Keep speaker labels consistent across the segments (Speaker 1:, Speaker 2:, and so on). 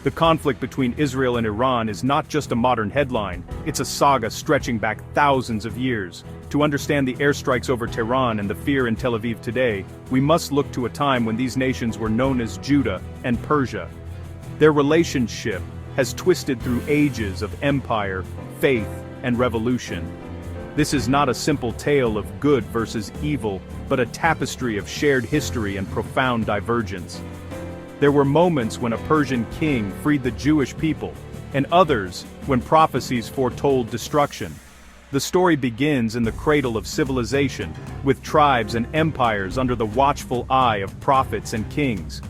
Speaker 1: The conflict between Israel and Iran is not just a modern headline, it's a saga stretching back thousands of years. To understand the airstrikes over Tehran and the fear in Tel Aviv today, we must look to a time when these nations were known as Judah and Persia. Their relationship has twisted through ages of empire, faith, and revolution. This is not a simple tale of good versus evil, but a tapestry of shared history and profound divergence. There were moments when a Persian king freed the Jewish people, and others when prophecies foretold destruction. The story begins in the cradle of civilization, with tribes and empires under the watchful eye of prophets and kings.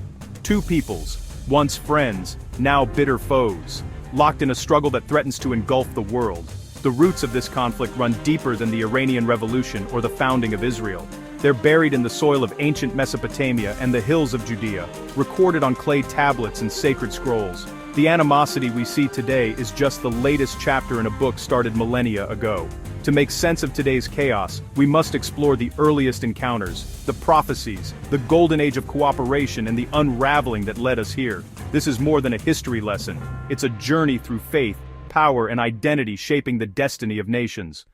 Speaker 1: Two peoples, once friends, now bitter foes, locked in a struggle that threatens to engulf the world. The roots of this conflict run deeper than the Iranian Revolution or the founding of Israel. They're buried in the soil of ancient Mesopotamia and the hills of Judea, recorded on clay tablets and sacred scrolls. The animosity we see today is just the latest chapter in a book started millennia ago. To make sense of today's chaos, we must explore the earliest encounters, the prophecies, the golden age of cooperation, and the unraveling that led us here. This is more than a history lesson. It's a journey through faith, power, and identity shaping the destiny of nations.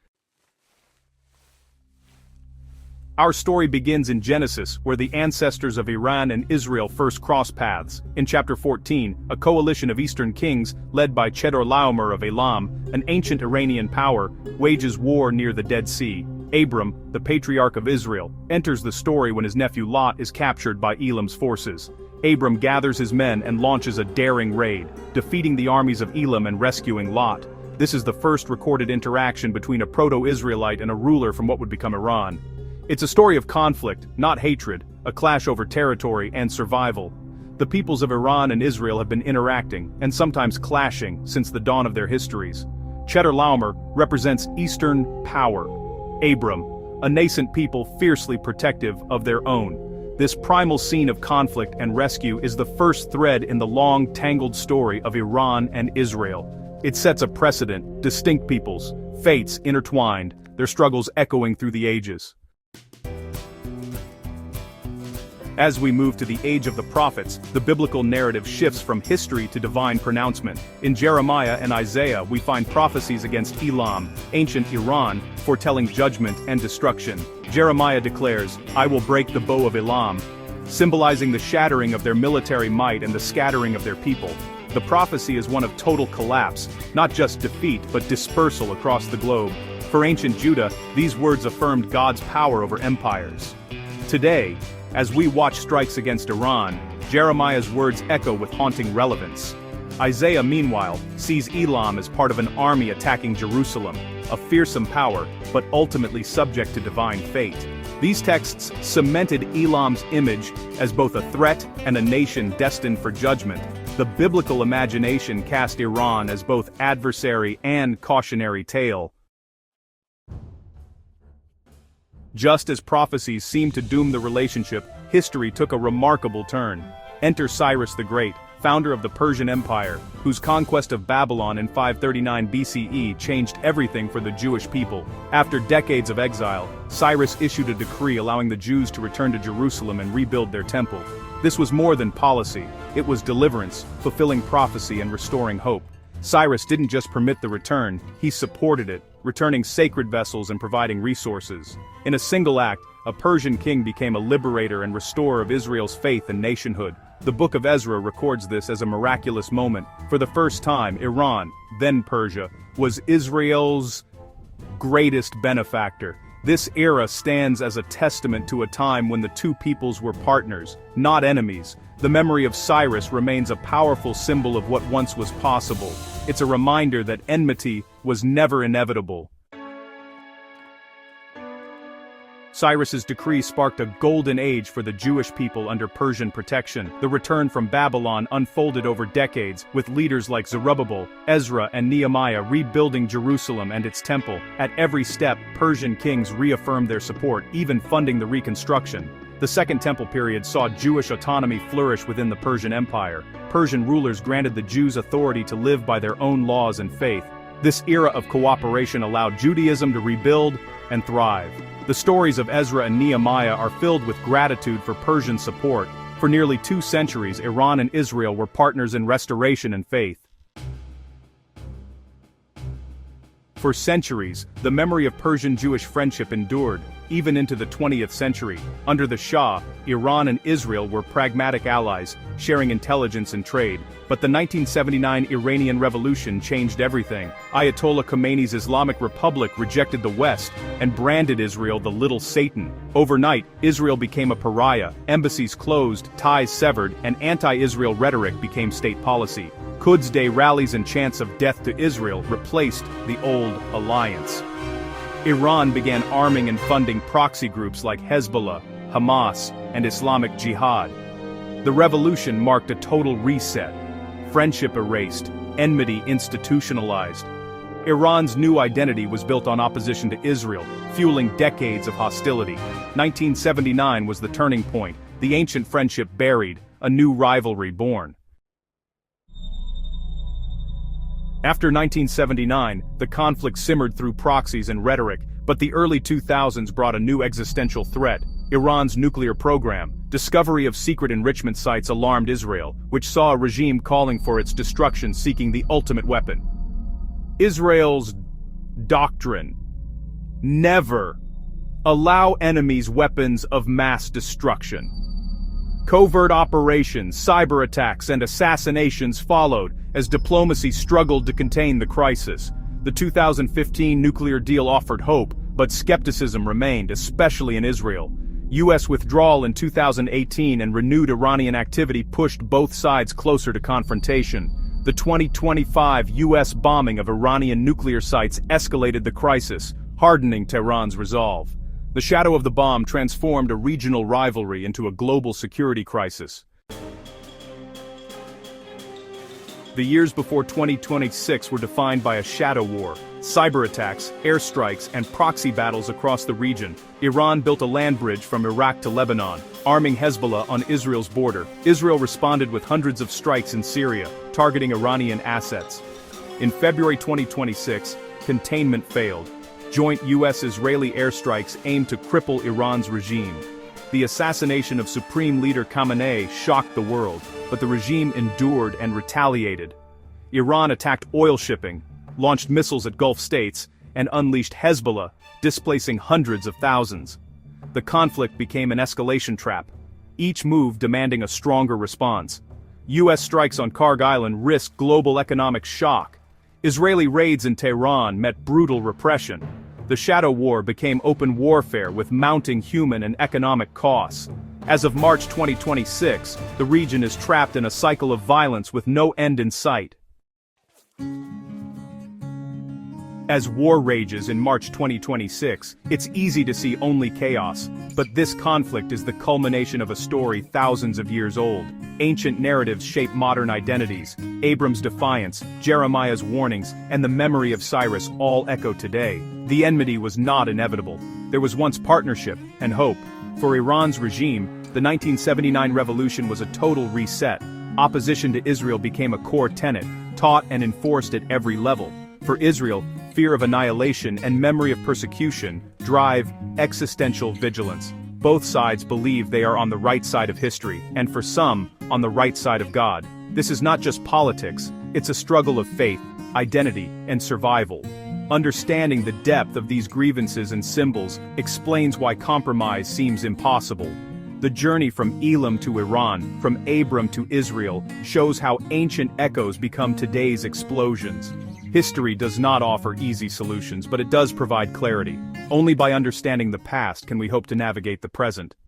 Speaker 1: Our story begins in Genesis, where the ancestors of Iran and Israel first cross paths. In chapter 14, a coalition of eastern kings, led by Chedorlaomer of Elam, an ancient Iranian power, wages war near the Dead Sea. Abram, the patriarch of Israel, enters the story when his nephew Lot is captured by Elam's forces. Abram gathers his men and launches a daring raid, defeating the armies of Elam and rescuing Lot. This is the first recorded interaction between a proto-Israelite and a ruler from what would become Iran. It's a story of conflict, not hatred, a clash over territory and survival. The peoples of Iran and Israel have been interacting, and sometimes clashing, since the dawn of their histories. Chedorlaomer represents Eastern power. Abram, a nascent people fiercely protective of their own. This primal scene of conflict and rescue is the first thread in the long, tangled story of Iran and Israel. It sets a precedent: distinct peoples, fates intertwined, their struggles echoing through the ages. As we move to the age of the prophets, the biblical narrative shifts from history to divine pronouncement. In Jeremiah and Isaiah, we find prophecies against Elam, ancient Iran, foretelling judgment and destruction. Jeremiah declares, "I will break the bow of Elam," symbolizing the shattering of their military might and the scattering of their people. The prophecy is one of total collapse, not just defeat but dispersal across the globe. For ancient Judah, these words affirmed God's power over empires. Today, as we watch strikes against Iran, Jeremiah's words echo with haunting relevance. Isaiah, meanwhile, sees Elam as part of an army attacking Jerusalem, a fearsome power, but ultimately subject to divine fate. These texts cemented Elam's image as both a threat and a nation destined for judgment. The biblical imagination cast Iran as both adversary and cautionary tale. Just as prophecies seemed to doom the relationship, history took a remarkable turn. Enter Cyrus the Great, founder of the Persian Empire, whose conquest of Babylon in 539 BCE changed everything for the Jewish people. After decades of exile, Cyrus issued a decree allowing the Jews to return to Jerusalem and rebuild their temple. This was more than policy, it was deliverance, fulfilling prophecy and restoring hope. Cyrus didn't just permit the return, he supported it, returning sacred vessels and providing resources. In a single act, a Persian king became a liberator and restorer of Israel's faith and nationhood. The Book of Ezra records this as a miraculous moment. For the first time, Iran, then Persia, was Israel's greatest benefactor. This era stands as a testament to a time when the two peoples were partners, not enemies. The memory of Cyrus remains a powerful symbol of what once was possible. It's a reminder that enmity was never inevitable. Cyrus's decree sparked a golden age for the Jewish people under Persian protection. The return from Babylon unfolded over decades, with leaders like Zerubbabel, Ezra, and Nehemiah rebuilding Jerusalem and its temple. At every step, Persian kings reaffirmed their support, even funding the reconstruction. The Second Temple period saw Jewish autonomy flourish within the Persian Empire. Persian rulers granted the Jews authority to live by their own laws and faith. This era of cooperation allowed Judaism to rebuild and thrive. The stories of Ezra and Nehemiah are filled with gratitude for Persian support. For nearly 2 centuries, Iran and Israel were partners in restoration and faith. For centuries, the memory of Persian-Jewish friendship endured, even into the 20th century. Under the Shah, Iran and Israel were pragmatic allies, sharing intelligence and trade. But the 1979 Iranian Revolution changed everything. Ayatollah Khomeini's Islamic Republic rejected the West and branded Israel the Little Satan. Overnight, Israel became a pariah, embassies closed, ties severed, and anti-Israel rhetoric became state policy. Quds Day rallies and chants of death to Israel replaced the old alliance. Iran began arming and funding proxy groups like Hezbollah, Hamas, and Islamic Jihad. The revolution marked a total reset. Friendship erased, enmity institutionalized. Iran's new identity was built on opposition to Israel, fueling decades of hostility. 1979 was the turning point, the ancient friendship buried, a new rivalry born. After 1979, the conflict simmered through proxies and rhetoric, but the early 2000s brought a new existential threat: Iran's nuclear program. Discovery of secret enrichment sites alarmed Israel, which saw a regime calling for its destruction, seeking the ultimate weapon. Israel's doctrine: never allow enemies weapons of mass destruction. Covert operations, cyber attacks, and assassinations followed as diplomacy struggled to contain the crisis. The 2015 nuclear deal offered hope, but skepticism remained, especially in Israel. U.S. withdrawal in 2018 and renewed Iranian activity pushed both sides closer to confrontation. The 2025 U.S. bombing of Iranian nuclear sites escalated the crisis, hardening Tehran's resolve. The shadow of the bomb transformed a regional rivalry into a global security crisis. The years before 2026 were defined by a shadow war, cyber attacks, airstrikes, and proxy battles across the region. Iran built a land bridge from Iraq to Lebanon, arming Hezbollah on Israel's border. Israel responded with hundreds of strikes in Syria, targeting Iranian assets. In February 2026, containment failed. Joint U.S.-Israeli airstrikes aimed to cripple Iran's regime. The assassination of Supreme Leader Khamenei shocked the world, but the regime endured and retaliated. Iran attacked oil shipping, launched missiles at Gulf states, and unleashed Hezbollah, displacing hundreds of thousands. The conflict became an escalation trap, each move demanding a stronger response. U.S. strikes on Karg Island risked global economic shock. Israeli raids in Tehran met brutal repression. The shadow war became open warfare with mounting human and economic costs. As of March 2026, the region is trapped in a cycle of violence with no end in sight. As war rages in March 2026, it's easy to see only chaos, but this conflict is the culmination of a story thousands of years old. Ancient narratives shape modern identities. Abram's defiance, Jeremiah's warnings, and the memory of Cyrus all echo today. The enmity was not inevitable. There was once partnership and hope. For Iran's regime, the 1979 revolution was a total reset. Opposition to Israel became a core tenet, taught and enforced at every level. For Israel, fear of annihilation and memory of persecution drive existential vigilance. Both sides believe they are on the right side of history, and for some, on the right side of God. This is not just politics, it's a struggle of faith, identity, and survival. Understanding the depth of these grievances and symbols explains why compromise seems impossible. The journey from Elam to Iran, from Abram to Israel, shows how ancient echoes become today's explosions. History does not offer easy solutions, but it does provide clarity. Only by understanding the past can we hope to navigate the present.